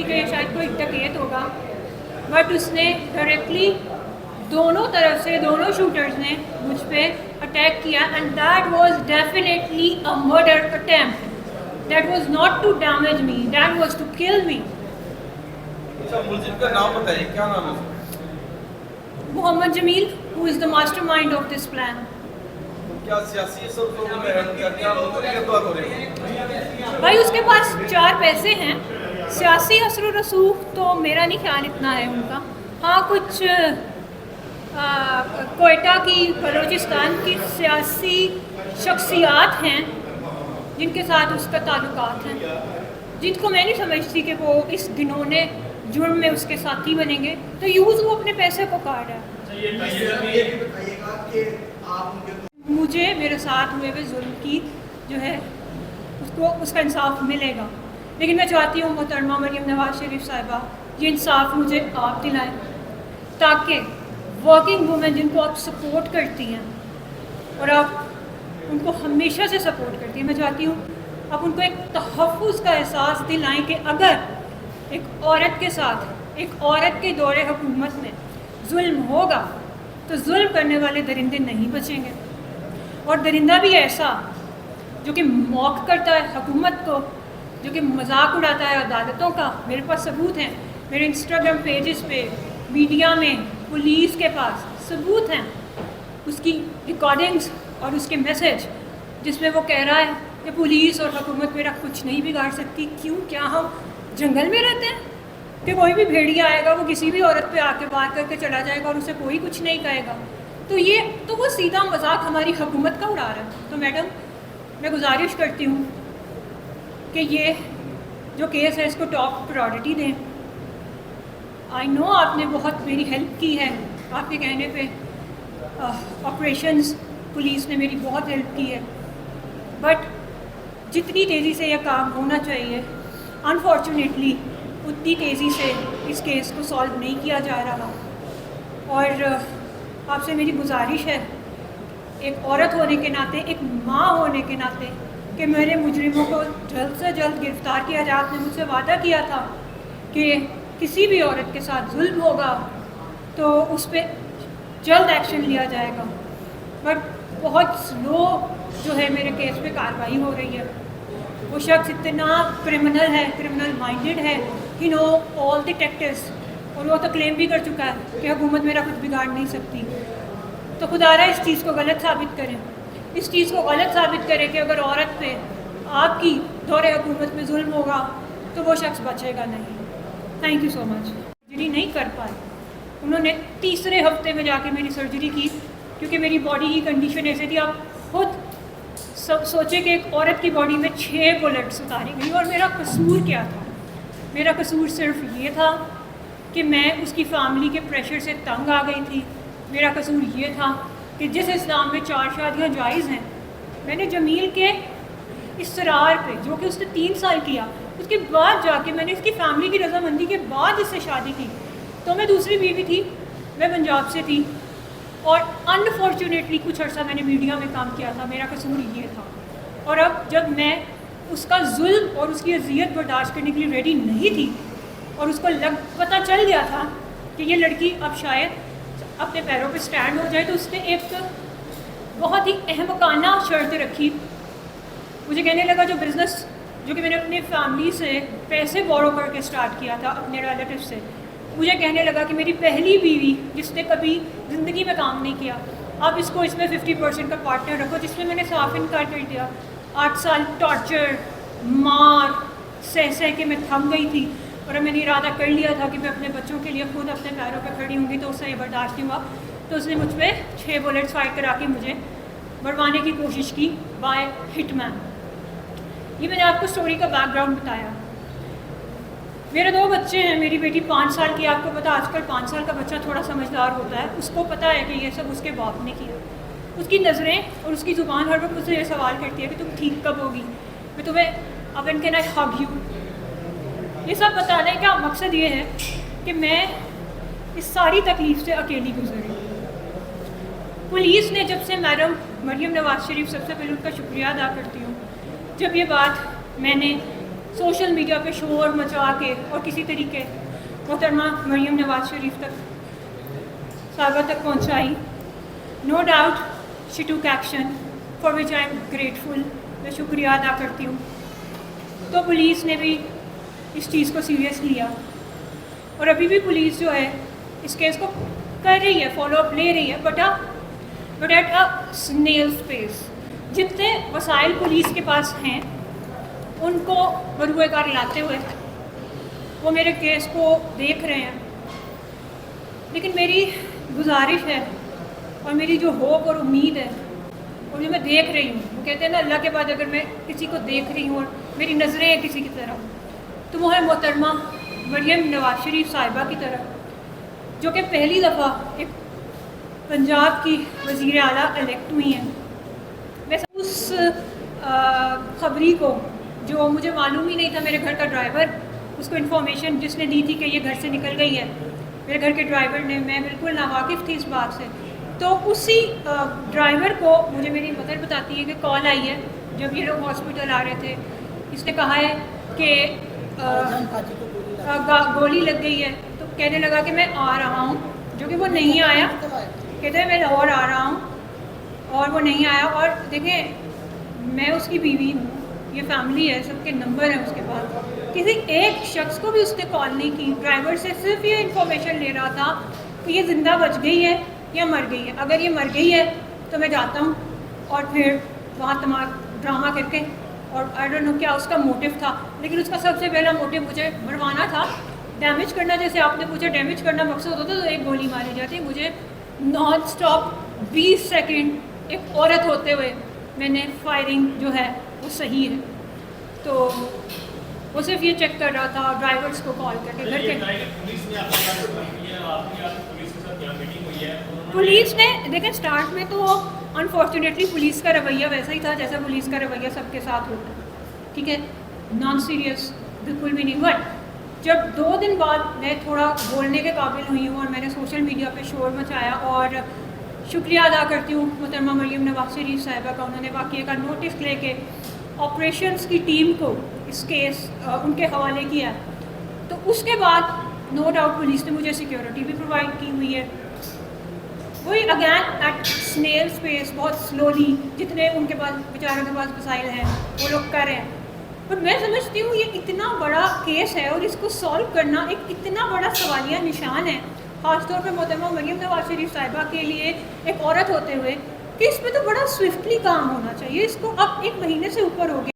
کہ شاید کوئی ڈکیت ہوگا، بٹ اس نے ڈائریکٹلی دونوں طرف سے دونوں شوٹرز نے مجھ پہ اٹیک کیا، and that was definitely a murder attempt. That was not to damage me, that was to kill me. ملزم کا نام بتائیے، کیا نام ہے؟ محمد جمیل who is the mastermind of this plan. کیا سیاسی سب لوگوں نے ہیلپ کیا؟ کیا بات ہو رہی ہے؟ بھائی اس کے پاس 4 پیسے ہیں. سیاسی اثر و رسوخ تو میرا نہیں خیال اتنا ہے ان کا. ہاں کچھ کوئٹہ کی، بلوچستان کی سیاسی شخصیات ہیں جن کے ساتھ اس کا تعلقات ہیں، جن کو میں نہیں سمجھتی کہ وہ اس دنوں نے جرم میں اس کے ساتھی بنیں گے. تو یوز وہ اپنے پیسے کو کاٹ رہا ہے. مجھے میرے ساتھ ہوئے ہوئے ظلم کی جو ہے اس کا انصاف ملے گا، لیکن میں چاہتی ہوں محترمہ مریم نواز شریف صاحبہ یہ انصاف مجھے آپ دلائیں، تاکہ ورکنگ وومن جن کو آپ سپورٹ کرتی ہیں اور آپ ان کو ہمیشہ سے سپورٹ کرتی ہیں، میں چاہتی ہوں آپ ان کو ایک تحفظ کا احساس دلائیں کہ اگر ایک عورت کے ساتھ، ایک عورت کے دور حکومت میں ظلم ہوگا تو ظلم کرنے والے درندے نہیں بچیں گے. اور درندہ بھی ایسا جو کہ موک کرتا ہے حکومت کو، جو کہ مذاق اڑاتا ہے عدالتوں کا. میرے پاس ثبوت ہیں، میرے انسٹاگرام پیجز پہ، میڈیا میں، پولیس کے پاس ثبوت ہیں اس کی ریکارڈنگز اور اس کے میسج جس میں وہ کہہ رہا ہے کہ پولیس اور حکومت میرا کچھ نہیں بگاڑ سکتی. کیوں؟ کیا ہم جنگل میں رہتے ہیں کہ کوئی بھی بھیڑیا آئے گا وہ کسی بھی عورت پہ آ کے وار کر کے چلا جائے گا اور اسے کوئی کچھ نہیں کہے گا؟ تو وہ سیدھا مذاق ہماری حکومت کا اڑا رہا ہے. تو میڈم میں گزارش کرتی ہوں کہ یہ جو کیس ہے اس کو ٹاپ پرائورٹی دیں. آئی نو آپ نے بہت میری ہیلپ کی ہے، آپ کے کہنے پہ آپریشنز پولیس نے میری بہت ہیلپ کی ہے، بٹ جتنی تیزی سے یہ کام ہونا چاہیے انفارچونیٹلی اتنی تیزی سے اس کیس کو سالو نہیں کیا جا رہا. اور آپ سے میری گزارش ہے ایک عورت ہونے کے ناطے، ایک ماں ہونے کے ناطے، کہ میرے مجرموں کو جلد سے جلد گرفتار کیا جائے. آپ نے مجھ سے وعدہ کیا تھا کہ کسی بھی عورت کے ساتھ ظلم ہوگا تو اس پہ جلد ایکشن لیا جائے گا، بٹ بہت سلو جو ہے میرے کیس پہ کارروائی ہو رہی ہے. وہ شخص اتنا کرمنل ہے، کرمنل مائنڈڈ ہے، ہی نو آل دی ٹیکٹکس، اور وہ تو کلیم بھی کر چکا ہے کہ حکومت میرا کچھ بگاڑ نہیں سکتی. تو خدا رہا اس چیز کو غلط ثابت کریں، اس چیز کو غلط ثابت کریں کہ اگر عورت پہ آپ کی دور حکومت میں ظلم ہوگا تو وہ شخص بچے گا نہیں. Thank you so much. Surgery نہیں کر پائے، انہوں نے تیسرے ہفتے میں جا کے میری سرجری کی کیونکہ میری باڈی کی کنڈیشن ایسے تھی. آپ خود سوچے کہ ایک عورت کی باڈی میں 6 بلٹس اتاری گئی. اور میرا قصور کیا تھا؟ میرا قصور صرف یہ تھا کہ میں اس کی فیملی کے پریشر سے تنگ آ گئی تھی. میرا قصور یہ تھا کہ جس اسلام میں 4 شادیاں جائز ہیں، میں نے جمیل کے اصرار پہ، جو کہ اس نے 3 سال کیا، اس کے بعد جا کے میں نے اس کی فیملی کی رضامندی کے بعد اس سے شادی کی. تو میں دوسری بیوی تھی، میں پنجاب سے تھی، اور انفارچونیٹلی کچھ عرصہ میں نے میڈیا میں کام کیا تھا. میرا قصور یہ تھا. اور اب جب میں اس کا ظلم اور اس کی اذیت برداشت کرنے کے لیے ریڈی نہیں تھی، اور اس کو پتہ چل گیا تھا کہ یہ لڑکی اب شاید اپنے پیروں پہ سٹینڈ ہو جائے، تو اس نے ایک بہت ہی احمقانہ شرط رکھی. مجھے کہنے لگا جو بزنس جو کہ میں نے اپنے فیملی سے پیسے بورو کر کے سٹارٹ کیا تھا اپنے ریلیٹیو سے، مجھے کہنے لگا کہ میری پہلی بیوی جس نے کبھی زندگی میں کام نہیں کیا، آپ اس کو اس میں 50% کا پارٹنر رکھو، جس میں میں نے صاف انکار کر دیا. 8 سال ٹارچر، مار سہ کے میں تھم گئی تھی، اور میں نے ارادہ کر لیا تھا کہ میں اپنے بچوں کے لیے خود اپنے پیروں پہ کھڑی ہوں گی. تو اس سے یہ برداشت نہیں ہوا، تو اس نے مجھ پہ 6 بلٹس فائر کرا کے مجھے مروانے کی کوشش کی بائی ہٹ مین. یہ میں نے آپ کو اسٹوری کا بیک گراؤنڈ بتایا. میرے 2 بچے ہیں، میری بیٹی 5 سال کی. آپ کو پتا آج کل 5 سال کا بچہ تھوڑا سمجھدار ہوتا ہے، اس کو پتہ ہے کہ یہ سب اس کے باپ نے کیا. اس کی نظریں اور اس کی زبان ہر وقت مجھ سے یہ سوال کرتی ہے کہ تم ٹھیک کب ہوگی، میں تمہیں اب ان کے نہ ہگ یو. یہ سب بتانے کا مقصد یہ ہے کہ میں اس ساری تکلیف سے اکیلی گزری. پولیس نے جب سے میڈم مریم نواز شریف، سب سے پہلے ان کا شکریہ ادا کرتی ہوں، جب یہ بات میں نے سوشل میڈیا پہ شور مچا کے اور کسی طریقے محترمہ مریم نواز شریف تک صاحبہ تک پہنچائی. نو ڈاؤٹ شی ٹوک action for which I am grateful. میں شکریہ ادا کرتی ہوں. تو پولیس نے بھی اس چیز کو سیریس لیا اور ابھی بھی پولیس جو ہے اس کیس کو کر رہی ہے, فالو اپ لے رہی ہے, but at a snail space. جتنے وسائل پولیس کے پاس ہیں ان کو بروئے کار لاتے ہوئے وہ میرے کیس کو دیکھ رہے ہیں. لیکن میری گزارش ہے اور میری جو ہوپ اور امید ہے اور جو میں دیکھ رہی ہوں, وہ کہتے ہیں نا اللہ کے بعد اگر میں کسی کو دیکھ رہی ہوں اور میری نظریں ہیں کسی کی طرف, تو وہ ہے محترمہ مریم نواز شریف صاحبہ کی طرف, جو کہ پہلی دفعہ ایک پنجاب کی وزیر اعلیٰ الیکٹ ہوئی ہیں. میں اس خبری کو جو مجھے معلوم ہی نہیں تھا, میرے گھر کا ڈرائیور اس کو انفارمیشن جس نے دی تھی کہ یہ گھر سے نکل گئی ہے, میرے گھر کے ڈرائیور نے, میں بالکل ناواقف تھی اس بات سے. تو اسی ڈرائیور کو مجھے میری مدر بتاتی ہے کہ کال آئی ہے جب یہ لوگ ہاسپٹل آ رہے تھے. اس نے کہا ہے کہ گولی لگ گئی ہے. تو کہنے لگا کہ میں آ رہا ہوں, جو کہ وہ نہیں آیا. کہتے ہیں میں لاہور آ رہا ہوں اور وہ نہیں آیا. اور دیکھیں میں اس کی بیوی ہوں, یہ فیملی ہے, سب کے نمبر ہیں اس کے پاس. کسی ایک شخص کو بھی اس نے کال نہیں کی. ڈرائیور سے صرف یہ انفارمیشن لے رہا تھا کہ یہ زندہ بچ گئی ہے یا مر گئی ہے. اگر یہ مر گئی ہے تو میں جاتا ہوں اور پھر وہاں تمام ڈرامہ کر کے, اور آئی ڈونٹ نو کیا اس کا موٹیو تھا, لیکن اس کا سب سے پہلا موٹیو مجھے مروانا تھا, ڈیمیج کرنا. جیسے آپ نے پوچھا ڈیمیج کرنا مقصد ہوتا تو ایک گولی ماری جاتی. مجھے نان اسٹاپ 20 سیکنڈ ایک عورت ہوتے ہوئے میں نے فائرنگ جو ہے وہ صحیح ہے. تو وہ صرف یہ چیک کر رہا تھا ڈرائیورس کو کال کر کے. گھر کے پولیس نے دیکھیں اسٹارٹ میں تو انفارچونیٹلی پولیس کا رویہ ویسا ہی تھا جیسا پولیس کا رویہ سب کے ساتھ ہوتا ہے, ٹھیک ہے, نان سیریس بالکل بھی نہیں. بٹ جب 2 دن بعد میں تھوڑا بولنے کے قابل ہوئی ہوں اور میں نے سوشل میڈیا پہ شور مچایا, اور شکریہ ادا کرتی ہوں محترمہ مریم نواز شریف صاحبہ کا, انہوں نے واقعے کا نوٹس لے کے آپریشنس کی ٹیم کو اس کیس ان کے حوالے کیا. تو اس کے بعد نو ڈاؤٹ پولیس نے مجھے سیکیورٹی بھی پرووائڈ کی ہوئی ہے. وہی اگین ایٹ سنیل اسپیس, بہت سلولی, جتنے ان کے پاس بیچاروں کے پاس وسائل ہیں وہ لوگ کر رہے ہیں. بٹ میں سمجھتی ہوں یہ اتنا بڑا کیس ہے اور اس کو سالو کرنا ایک اتنا بڑا سوالیہ نشان ہے, خاص طور پہ محترمہ مریم نواز شریف صاحبہ کے لیے ایک عورت ہوتے ہوئے, کہ اس پہ تو بڑا سوئفٹلی کام ہونا چاہیے. اس کو اب 1 مہینے سے اوپر ہو گیا.